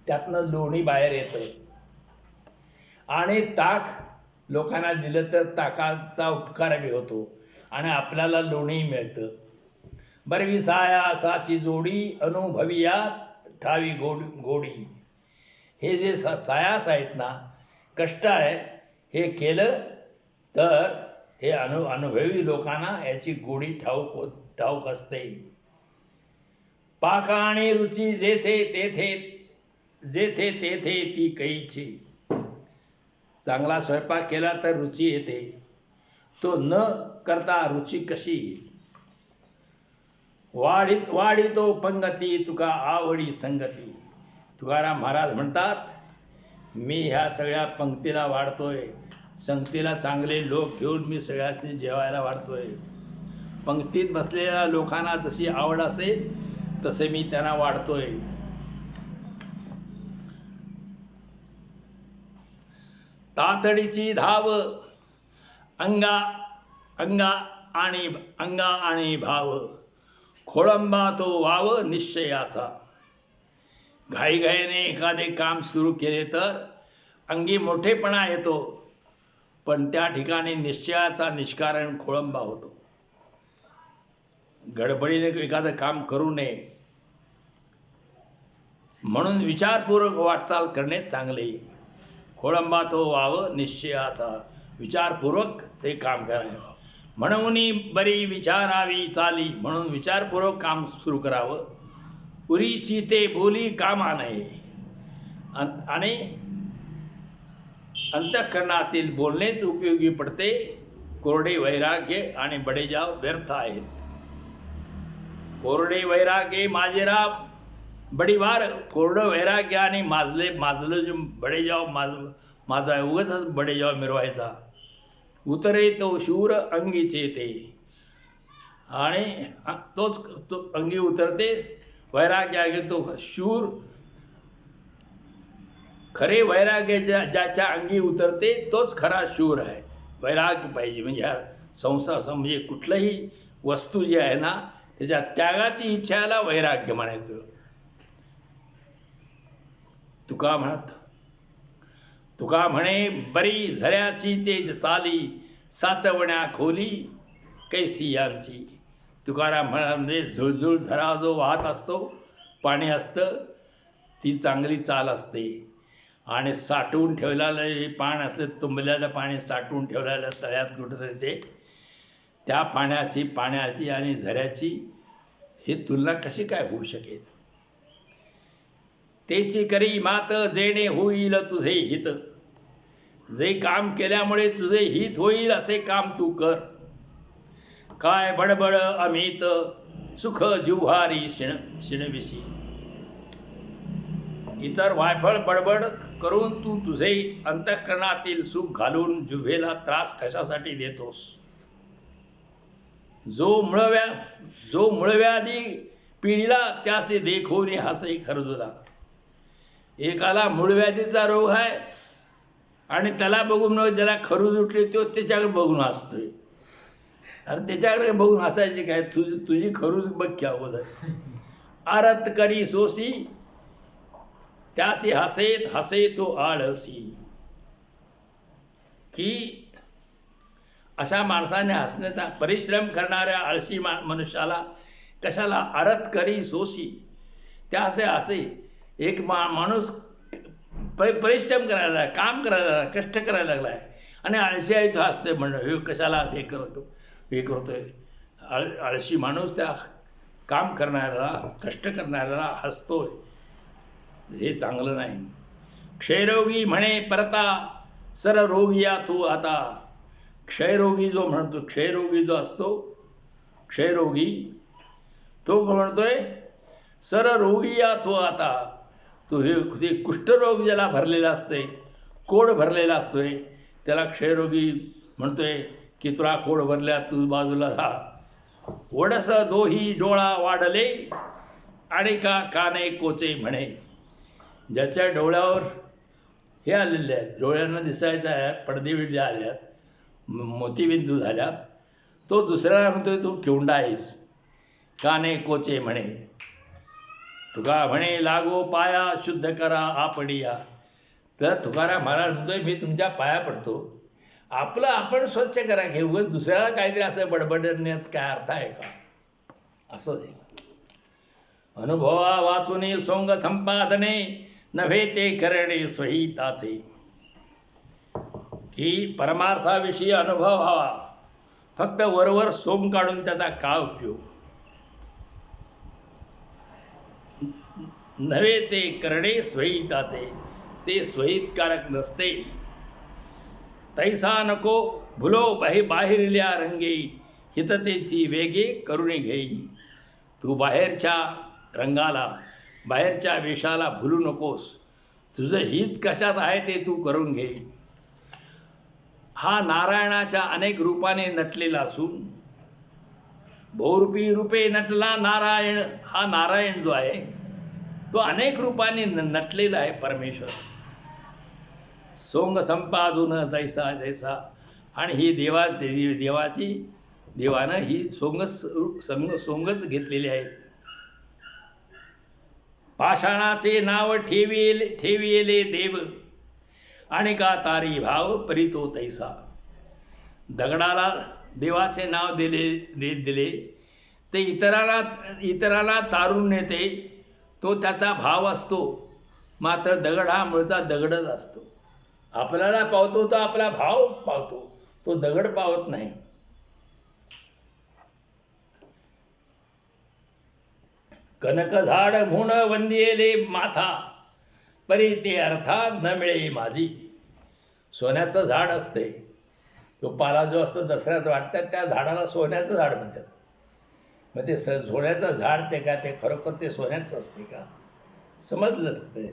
त्यातनं लोणी बाहेर येतं. आणि ताक लोकांना दिलं तर ताकाचा उपकार बी होतो आणि आपल्याला लोणी मिळतं. बरवी साया असाची जोडी अनुभवियात ठावी गोडी. हे जे सायास आहेत ना, कष्ट आहे, हे केलं तर हे अनुभवी लोकांना याची गोडी ठाऊक असते. पाका आणि रुची जेथे तेथे ती कैची. चांगला स्वयंपाक केला तर रुची येते, तो न करता रुची कशी येईल. वाढितो पंगती तुका आवडी संगती. तुकाराम महाराज म्हणतात, मी ह्या सगळ्या पंक्तीला वाढतोय, संगतीला चांगले लोक घेऊन मी सगळ्यांनी जेवायला वाढतोय. पंक्तीत बसलेल्या लोकांना जशी आवड असेल तसे मी त्यांना वाढतोय. तातडीची धाव अंगा आणि भाव. खोळंबा तो वाव निश्चयाचा. घाईघाईने एखादे काम सुरू केले तर अंगी मोठेपणा येतो, पण त्या ठिकाणी निश्चयाचा निष्कारण खोळंबा होतो. गडबडीने एखादं काम करू नये, म्हणून विचारपूर्वक वाटचाल करणे चांगले. खोळंबा तो वाव निश्चयाचा. विचारपूर्वक ते काम करावे. म्हणून बरी विचारावी चाली. म्हणून विचारपूर्वक काम सुरू करावं. पुरीची ते बोली कामा नये. आणि अंतःकरणातील बोलणेच उपयोगी पडते. कोरडे वैराग्य आणि बडेजाव व्यर्थ आहेत. कोरडे वैराग्य माजेराव बडीवार. कोरडं वैराग्य आणि माजलं जे बडेजाव माझा उगाच बडेजाव मिरवायचा. उतरे तो शूर अंगीचे ते. आणि तोच तो अंगी उतरते. वैराग्य तो शूर. खरे वैराग्य ज्याच्या अंगी उतरते तोच खरा शूर आहे. वैराग्य पाहिजे. म्हणजे ह्या संसार म्हणजे कुठलंही वस्तू जी आहे ना, त्याच्या त्यागाची इच्छाला वैराग्य म्हणायचं. तुका म्हणे बरी झऱ्याची ते चाली. साचवण्या खोली कैसी यांची. तुकाराम म्हणजे झुळझुळ झरा जो वाहत असतो, पाणी असतं, ती चांगली चाल असते. आणि साठवून ठेवलेलं पाणी असतं, तुंबलेलं पाणी साठवून ठेवलेलं तळ्यात कुठं ते, त्या पाण्याची आणि झऱ्याची ही तुलना कशी काय होऊ शकेल. तेची करी मात जेणे होईल तुझे हित. जे काम केल्यामुळे तुझे हित होईल असे काम तू कर. काय बडबड अमित सुख जिव्हारी शिणविशी. इतर वायफळ बडबड करून तू तुझे अंतःकरणातील सुख घालून जिव्हेला त्रास कशासाठी देतोस. जो मूळव्याधी पिढीला त्यासे देखोनी हसे खरजुला. एकाला मूळव्याधीचा रोग आहे आणि त्याला बघून ज्याला खरूज उठली तो त्याच्याकडे बघून हसतोय. अरे त्याच्याकडे बघून हसायची काय, तुझी खरूज बघ की अगोदर. आरत करी सोसी त्यासी हसे तो आळसी. की अशा माणसाने हसण्याचा परिश्रम करणाऱ्या आळशी मनुष्याला कशाला अरत करी सोशी. त्या असे एक माणूस परिश्रम करायला लागला, काम करायला लागला, कष्ट करायला लागलाय आणि आळशी आहे तो हसतोय म्हणणं हे कशाला हे करतोय. आळशी माणूस त्या काम करणाऱ्याला, कष्ट करणाऱ्याला हसतोय, हे चांगलं नाही. क्षयरोगी म्हणे परता सर रोगिया तू आता. क्षयरोगी जो म्हणतो, क्षयरोगी जो असतो, क्षयरोगी तो म्हणतोय सर रोगिया तू आता. तो हे कुष्ठरोग ज्याला भरलेला असतोय, कोड भरलेला असतोय, त्याला क्षयरोगी म्हणतोय की तुला कोड भरल्या, तू बाजूला जा. वडस दोही डोळा वाढले आणि का काने कोचे म्हणे. ज्याच्या डोळ्यावर हे आलेले आहेत, डोळ्यांना दिसायचं आहे, पडदेविडे आल्यात, मोतीबिंदू झाल्यात, तो दुसऱ्याला म्हणतोय तू किवंडा आहेस, काने कोचे म्हणे. तुका म्हणे लागो पाया शुद्ध करा आपणिया. तर तुकाराम महाराज म्हणतोय मी तुमच्या पाया पडतो, आपलं आपण स्वच्छ करा. घेऊ दुसऱ्याला काहीतरी असं बडबडण्यात काय अर्थ आहे का? असं आहे. अनुभवा वाचुने सोंग संपादने नव्हे ते करणे स्वहिताचे. की परमार्थाविषयी अनुभव व्हावा, फक्त वरवर सोंग काढून त्याचा काय उपयोग. नव्हे ते करणे स्वहिताचे, ते स्वहितकारक नसते. तैसा नको भुलो बाहेरल्या रंगे हिततेची वेगे करुणी घेई. तू बाहेरच्या रंगाला, बाहेरच्या वेशाला भुलू नकोस. तुझं हित कशात आहे ते तू करून घे. हा नारायणाच्या अनेक रूपाने नटलेला असून, बहुरूपी रूपे नटला नारायण. हा नारायण जो आहे तो अनेक रूपाने नटलेला आहे परमेश्वर. सोंग संपादून तैसा तैसा. आणि ही देवानं ही सोंगच घेतलेली आहेत. पाषाणाचे नाव ठेविले देव आणि का तारी भाव परितो तैसा. दगडाला देवाचे नाव दिले ते इतराला तारून नेते, तो त्याचा भाव असतो. मात्र दगड हा मूळचा दगडच असतो. आपल्याला पावतो तो आपला भाव पावतो, तो दगड पावत नाही. कनक झाड म्हणून वंदिले माथा, परी ते अर्थात न मिळे माझी. सोन्याचं झाड असते, तो पाला जो असतो दसऱ्यात वाटतात, त्या झाडाला सोन्याचं झाड म्हणतात. मग ते सोन्याचं झाड ते का, ते खरोखर ते सोन्याचं असते का? समजलं ते.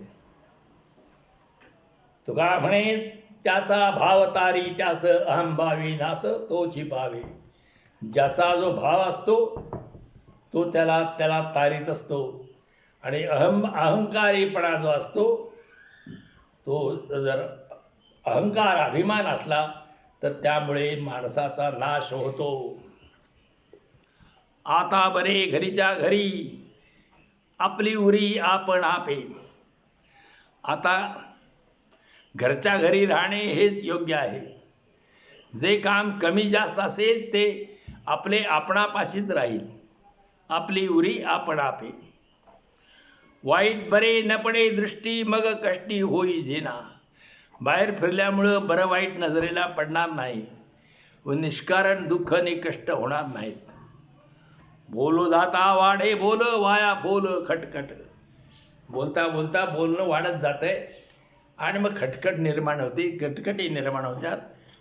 तुका म्हणे त्याचा भाव तारी त्यास अहंभावी नास तो छिपावे. ज्याचा जो भाव असतो तो त्याला तारीत असतो. आणि अहंकारीपणा जो असतो, तो जर अहंकार अभिमान असला तर त्यामुळे माणसाचा नाश होतो. आता बरे घरीच्या घरी आपली उरी आपण आपे. आता घरच्या घरी राहणे हेच योग्य आहे. जे काम कमी जास्त असेल ते आपले आपणापाशीच राहील. आपली उरी आपण आपे. वाईट बरे न पडे दृष्टी मग कष्टी होई जेना. बाहेर फिरल्यामुळं बरं वाईट नजरेला पडणार नाही व निष्कारण दुःख आणि कष्ट होणार नाहीत. बोलो जाता वाढे बोल वाया बोल खटखट. बोलता बोलता बोलणं वाढत जातंय आणि मग खटखट निर्माण होते, कटकटी निर्माण होतात,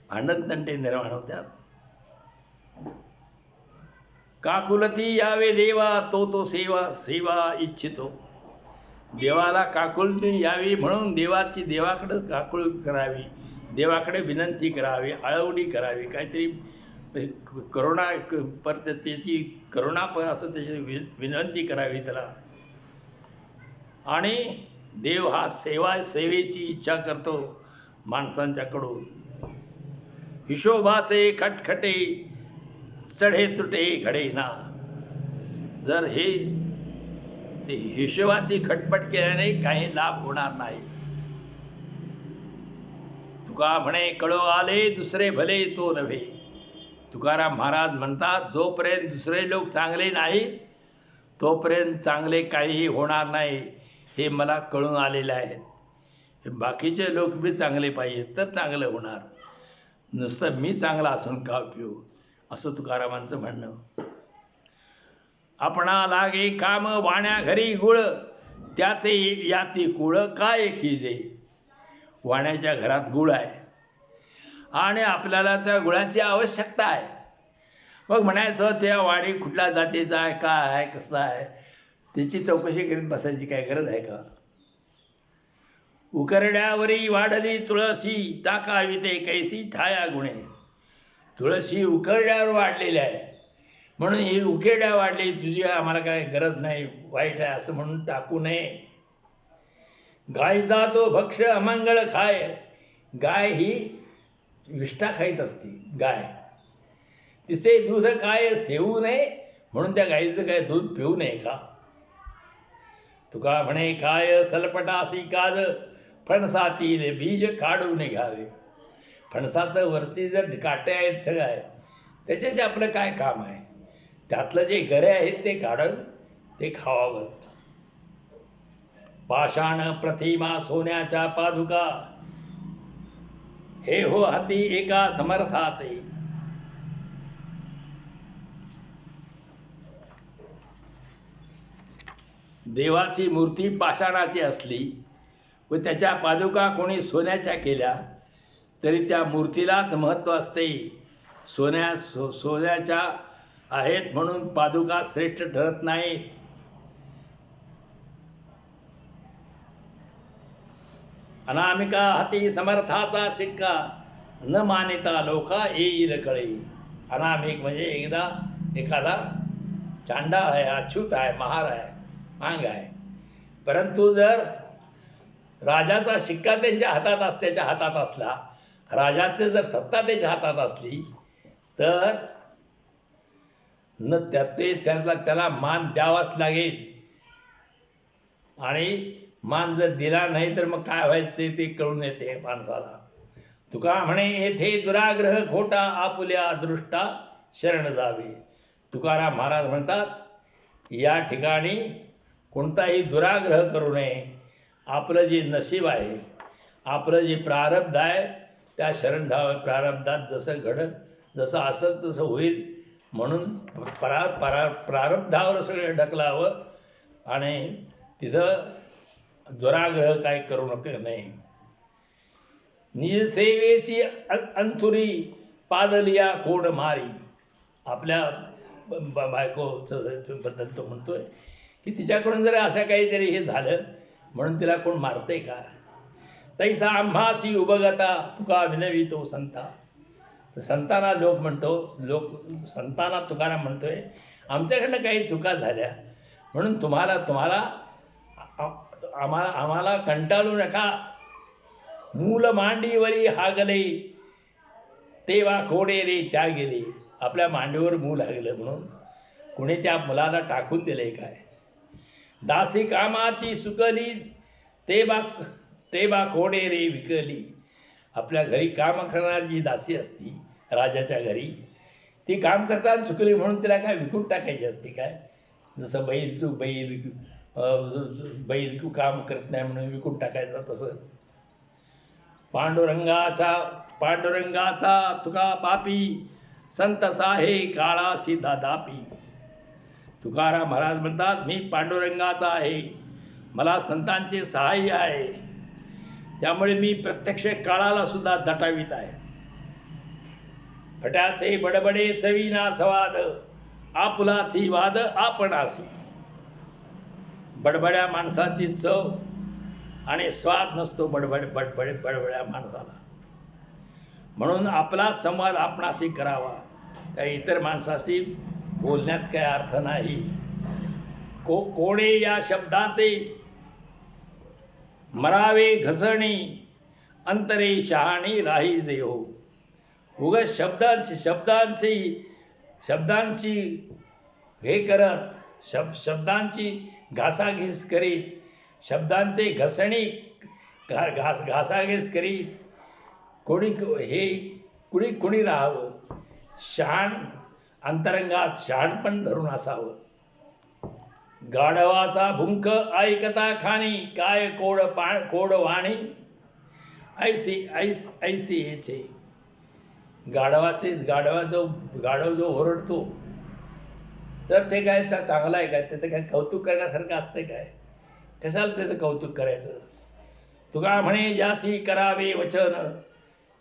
भांडणतंटे निर्माण होतात. काकुलती यावे देवा तो सेवा इच्छितो. देवाला काकुलती यावी म्हणून देवाकडे काकुळ करावी, देवाकडे विनंती करावी, आळवणी करावी, काहीतरी करुणा त्याची करुणा पण असं त्याची विनंती करावी त्याला. आणि देव हा सेवेची इच्छा करतो माणसांच्याकडून. हिशोबाचे खटखटे चढे तुटे घडे ना. जर हे हिशोबाची खटपट केल्याने काही लाभ होणार नाही. तुका म्हणे कळो आले दुसरे भले तो नव्हे. तुकाराम महाराज म्हणतात, जोपर्यंत दुसरे लोक चांगले नाहीत तोपर्यंत चांगले काहीही होणार नाही, हे मला कळून आलेले आहे. बाकीचे लोक बी चांगले पाहिजेत तर चांगलं होणार, नुसतं मी चांगला असून का उपयोग, असं तुकारामांचं म्हणणं. आपणा लागे काम वाण्या घरी गुळ, त्याचे याती कुळ काय कीजे. वाण्याच्या घरात गुळ आहे आणि आपल्याला त्या गुळाची आवश्यकता आहे. मग म्हणायचं त्या वाणी कुठल्या जातीचा आहे, काय आहे, कसं आहे, त्याची चौकशी करीत बसायची काय गरज आहे का. उकरड्यावरी वाढली तुळशी, टाकावी ते कैसी ठाया गुणे. तुळशी उकरड्यावर वाढलेली आहे म्हणून ही उकेड्या वाढली, तुझी आम्हाला काय गरज नाही, वाईट आहे असं म्हणून टाकू नये. गायचा तो भक्ष अमंगळ खाय. गाय ही विष्ठा खाईत असते. गाय तिचे दूध काय सेवू नये म्हणून त्या गाईचं काय दूध पिऊ नये का. तुका म्हणे काय सलपटासी काज, फणसातील बीज काढून घ्यावे. फणसाचं वरती जर काटे आहेत सगळं आहे, त्याच्याशी आपलं काय काम आहे. त्यातलं जे गरे आहेत ते काढून ते खावावं. पाषाण प्रतिमा सोन्याच्या पादुका, हे हो हाती एका समर्थाचे. देवाची मूर्ती पाषाणाची असली व त्याच्या पादुका कोणी सोन्याच्या केल्या तरी त्या मूर्तीलाच महत्त्व असते. सोन्याच्या आहेत म्हणून पादुका श्रेष्ठ ठरत नाहीत. अनामिका हाती समर्थाचा शिक्का, न मानिता लोका येईल कळे. अनामिक म्हणजे एखादा चांडाळ आहे, अछूत आहे, महार आहे, मांग आहे, परंतु जर राजाचा शिक्का त्याच्या हातात असला, राजाचे जर सत्ता त्याच्या हातात असली तर न त्याला मान द्यावाच लागेल. आणि मान जर दिला नाही तर मग काय व्हायचं ते कळून येते माणसाला. तुका म्हणे येथे दुराग्रह खोटा, आपुल्या दृष्टा शरण जावे. तुकाराम महाराज म्हणतात, या ठिकाणी कोणताही दुराग्रह करू नये. आपलं जे नशीब आहे, आपलं जे प्रारब्ध आहे त्या शरण जावं. प्रारब्धात जसं घडत, जसं असत तसं होईल म्हणून प्रारब्धावर सगळं ढकलावं आणि तिथं दुराग्रह काय करू नाही. निज सेवेची अंथुरी, पादलिया कोण मारी. आपल्या बायकोचं बद्दल तो म्हणतोय की तिच्याकडून जर असं काहीतरी हे झालं म्हणून तिला कोण मारते का. तैसा आम्हासी उभगता, तुका विनवितो संता. तर संतांना संतांना तुकाराम म्हणतोय, आमच्याकडनं काही चुका झाल्या म्हणून आम्हाला कंटाळू नका. मूल मांडीवरी हागले, तेव्हा कोडे रे त्या गेले. आपल्या मांडीवर मूल हागलं म्हणून कोणी त्या मुलाला टाकून दिले काय. दासी कामाची सुकली, तेव्हा कोडे रे विकली. आपल्या घरी काम करणारी जी दासी असती राजाच्या घरी, ती काम करताना चुकली म्हणून तिला काय विकून टाकायची असते काय. जसं बैल तू काम करत नाही म्हणून विकून टाकायचा तसं. पांडुरंगाचा तुका पापी, संत साहे काळासी दादापी. तुकाराम महाराज म्हणतात, मी पांडुरंगाचा आहे, मला संतांचे सहाय्य आहे, त्यामुळे मी प्रत्यक्ष काळाला सुद्धा दटावीत आहे. फटाचे बडबडे चवीना सवाद, आपुलाची वाद आपणासी. बडबड्या माणसाची चव आणि स्वाद नसतो बडबड्या माणसाला. म्हणून आपला संवाद आपणाशी करावा, त्या इतर माणसाशी बोलण्यात काय अर्थ नाही. कोणे या शब्दाचे मरावे घसणी, अंतरे शहाणी राही जे हो. उगाच शब्दांची हे करत, शब्दांची घासाघीस करीत, शब्दांचे घासाघीस करीत कोणी हे कुणी कुणी राहावं, शहाण अंतरंगात शहाणपण धरून असावं. गाढवाचा भुंक ऐकता खाणी, काय कोड वाणी ऐसी ऐसी याचे. गाढव जो ओरडतो तर ते काय चांगलं आहे काय? त्याचं काय कौतुक करण्यासारखं असतंय काय? कशाला त्याचं कौतुक करायचं? तुका म्हणे ज्यासी करावे वचन,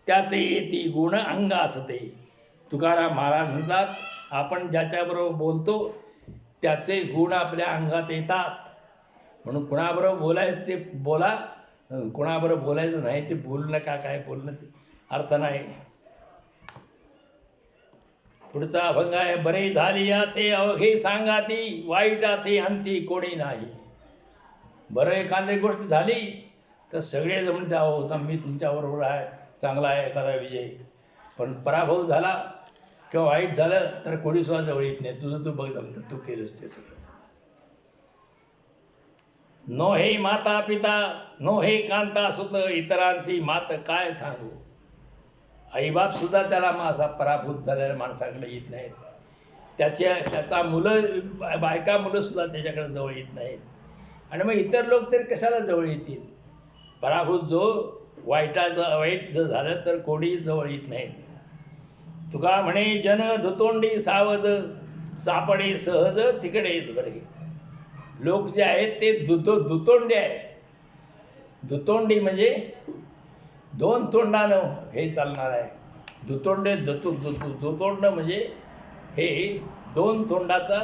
त्याचे ती गुण अंग असते. तुकाराम महाराज म्हणतात, आपण ज्याच्याबरोबर बोलतो त्याचे गुण आपल्या अंगात येतात. म्हणून कुणाबरोबर बोलायचं ते बोला, कुणाबरोबर बोलायचं नाही ते बोलू नका. काय बोलणं ते अर्थ नाही. पुढचा अभंग आहे, बरे झाली याचे अवघे सांगाती, वाईटाचे अंती कोणी नाही. बरं एखादी गोष्ट झाली तर सगळे जमून द्यावं, मी तुमच्याबरोबर आहे, चांगला आहे एखादा विजय. पण पराभव झाला किंवा वाईट झालं तर कोणी सुद्धा जवळ येत नाही. तुझं तू बघ, जमतं, तू केलंस ते सगळं. नो हे माता पिता, नो हे कांता सुत, इतरांची मात काय सांगू. आईबाप सुद्धा त्याला असा पराभूत झालेल्या माणसाकडे येत नाहीत. त्याचा मुलं, बायका मुलं सुद्धा त्याच्याकडे जवळ येत नाहीत. आणि मग इतर लोक तरी कशाला जवळ येतील. पराभूत जो वाईट जर झालं तर कोणी जवळ येत नाहीत. तुका म्हणे जन धुतोंडी सावध, सापडे सहज तिकडे बरे. लोक जे आहेत ते दुतोंडी आहे. दुतोंडी म्हणजे दोन तोंडानं हे चालणार आहे. दुतोंड म्हणजे हे दोन तोंडाचा,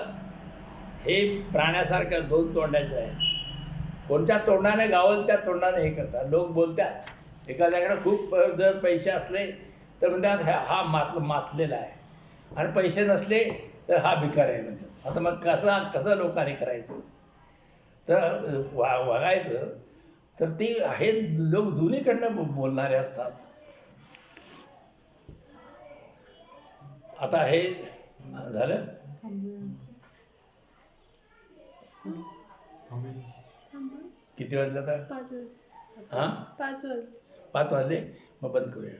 हे प्राण्यासारखं दोन तोंडाचं आहे. कोणत्या तोंडाने गावल त्या तोंडाने हे करतात. लोक बोलतात, एखाद्याकडे खूप जर पैसे असले तर म्हणतात हा मातलेला आहे, आणि पैसे नसले तर हा भिकार आहे म्हणतात. आता मग कसं लोकांनी करायचं तर वागायचं तर ती हे लोक दोन्हीकडनं बोलणारे असतात. आता हे झालं. किती वाजले आता? 5 वाजले. हां 5 वाजले. 5 वाजले. मग बंद करूया.